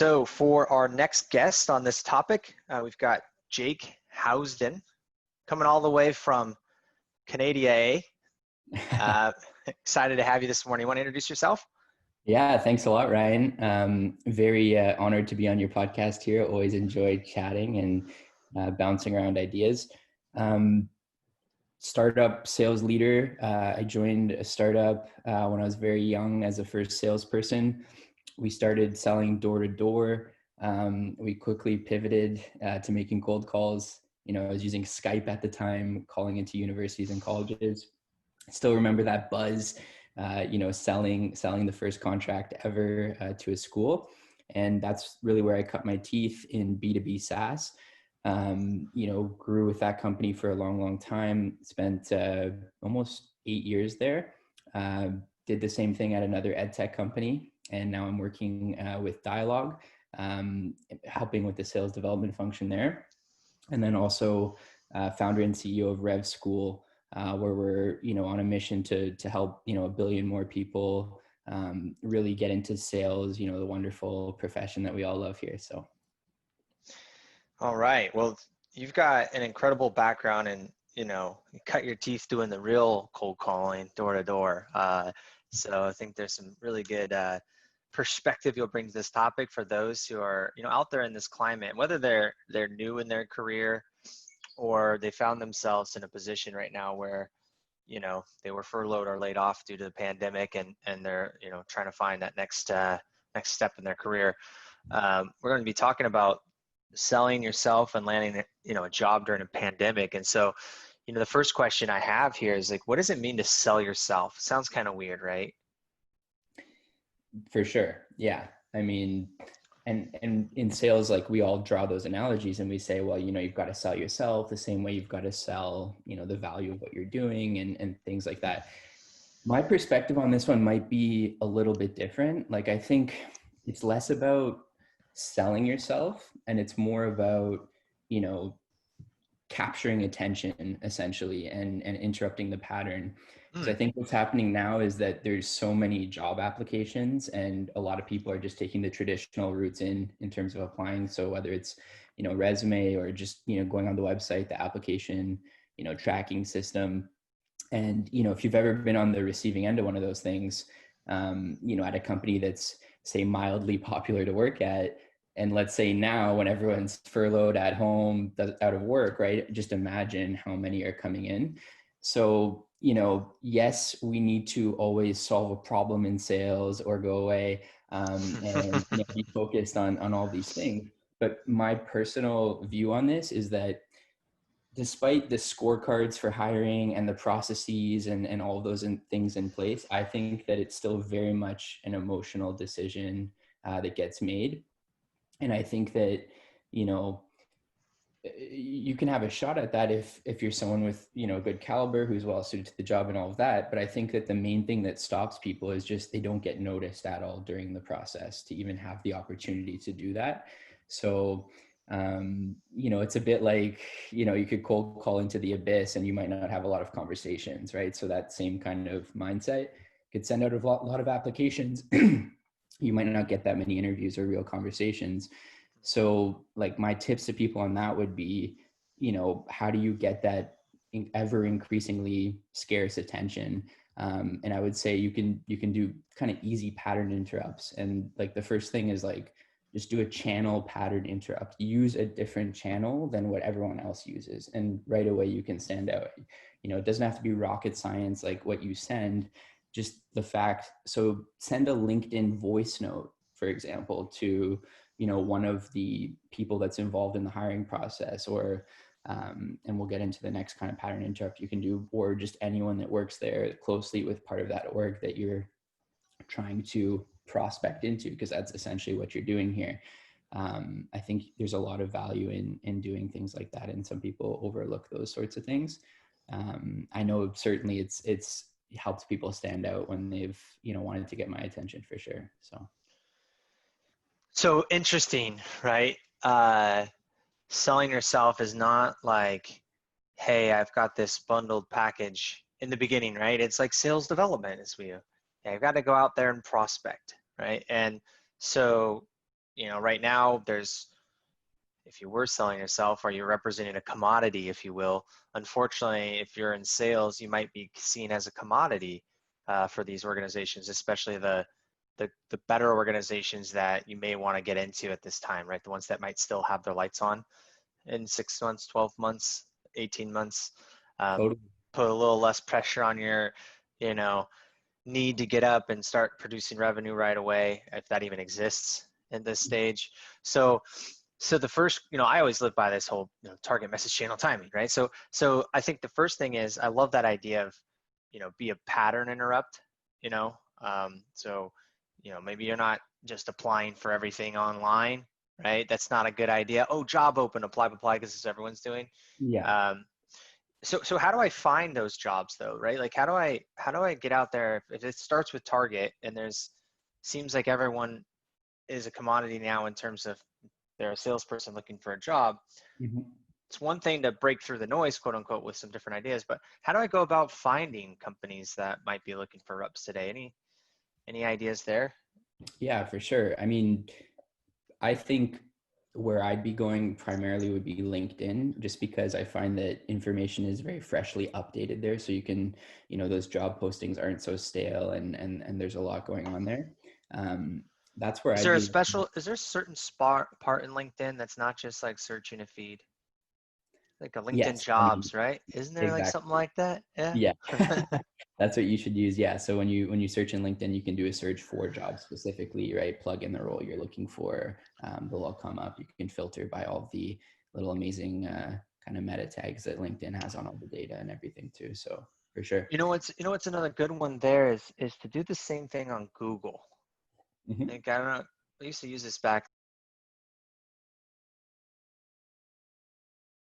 So for our next guest on this topic, we've got Jake Housdon coming all the way from Canada. Excited to have you this morning. You want to introduce yourself? Yeah, thanks a lot, Ryan. Very honored to be on your podcast here. Always enjoy chatting and bouncing around ideas. Um, Startup sales leader. I joined a startup when I was very young as a first salesperson. We started selling door to door. We quickly pivoted to making cold calls. I was using Skype at the time, calling into universities and colleges. I still remember that buzz, selling the first contract ever to a school. And that's really where I cut my teeth in B2B SaaS. Grew with that company for a long, long time, spent almost 8 years there. Did the same thing at another ed tech company. And now I'm working with Dialogue, helping with the sales development function there. And then also founder and CEO of Rev School, where we're on a mission to help a billion more people really get into sales, the wonderful profession that we all love here. So All right. Well, you've got an incredible background and you cut your teeth doing the real cold calling door to door. So I think there's some really good perspective you'll bring to this topic for those who are out there in this climate, whether they're new in their career or they found themselves in a position right now where they were furloughed or laid off due to the pandemic and they're trying to find that next step in their career. We're going to be talking about selling yourself and landing a job during a pandemic. And so the first question I have here is like, what does it mean to sell yourself? Sounds kind of weird, right? for sure. Yeah. I mean, and in sales, like we all draw those analogies and we say, well, you've got to sell yourself the same way you've got to sell, the value of what you're doing and things like that. My perspective on this one might be a little bit different. Like, I think it's less about selling yourself and it's more about, capturing attention essentially and interrupting the pattern. Because I think what's happening now is that there's so many job applications and a lot of people are just taking the traditional routes in terms of applying. So whether it's, resume or just, going on the website, the application, tracking system. And, if you've ever been on the receiving end of one of those things, at a company that's say mildly popular to work at, and let's say now when everyone's furloughed at home, out of work, right? Just imagine how many are coming in. So, yes, we need to always solve a problem in sales or go away and be focused on all these things. But my personal view on this is that despite the scorecards for hiring and the processes and all of those things in place, I think that it's still very much an emotional decision that gets made. And I think that, you can have a shot at that if you're someone with, good caliber, who's well suited to the job and all of that. But I think that the main thing that stops people is just they don't get noticed at all during the process to even have the opportunity to do that. So, it's a bit like, you could cold call into the abyss and you might not have a lot of conversations, right? So that same kind of mindset could send out a lot of applications. You might not get that many interviews or real conversations. So like my tips to people on that would be, how do you get that ever increasingly scarce attention? And I would say you can do kind of easy pattern interrupts. And like the first thing is like, just do a channel pattern interrupt, use a different channel than what everyone else uses. And right away you can stand out. It doesn't have to be rocket science, like what you send, just the fact. So send a LinkedIn voice note, for example, to, one of the people that's involved in the hiring process, or, and we'll get into the next kind of pattern interrupt you can do, or just anyone that works there closely with part of that org that you're trying to prospect into, because that's essentially what you're doing here. I think there's a lot of value in doing things like that. And some people overlook those sorts of things. I know certainly it's helped people stand out when they've, wanted to get my attention for sure. So interesting, right? Selling yourself is not like, hey, I've got this bundled package in the beginning, right? It's like sales development is I've got to go out there and prospect, right? And so right now if you were selling yourself or you're representing a commodity, if you will, unfortunately, if you're in sales, you might be seen as a commodity for these organizations, especially the better organizations that you may want to get into at this time, right? The ones that might still have their lights on in 6 months, 12 months, 18 months. Totally. Put a little less pressure on your, you know, need to get up and start producing revenue right away, if that even exists in this stage. So the first, I always live by this whole, target message channel timing, right? So I think the first thing is, I love that idea of, be a pattern interrupt, so, maybe you're not just applying for everything online, right? That's not a good idea. Oh, job open, apply, because it's everyone's doing. Yeah. So how do I find those jobs though, right? Like, how do I get out there if it starts with Target and seems like everyone is a commodity now in terms of they're a salesperson looking for a job. Mhm. It's one thing to break through the noise, quote unquote, with some different ideas, but how do I go about finding companies that might be looking for reps today? Any ideas there? Yeah, for sure. I mean, I think where I'd be going primarily would be LinkedIn, just because I find that information is very freshly updated there. So you can, those job postings aren't so stale, and there's a lot going on there. That's where Is I'd there be. a certain part in LinkedIn that's not just like searching a feed? Like a LinkedIn Yes, I mean, jobs, right? Isn't there like exactly. something like that? Yeah. Yeah. That's what you should use. Yeah. So when you search in LinkedIn, you can do a search for jobs specifically, right? Plug in the role you're looking for. They'll all come up. You can filter by all the little amazing kind of meta tags that LinkedIn has on all the data and everything too. So for sure. You know what's another good one there is to do the same thing on Google. Mhm. Like, I don't know, I used to use this back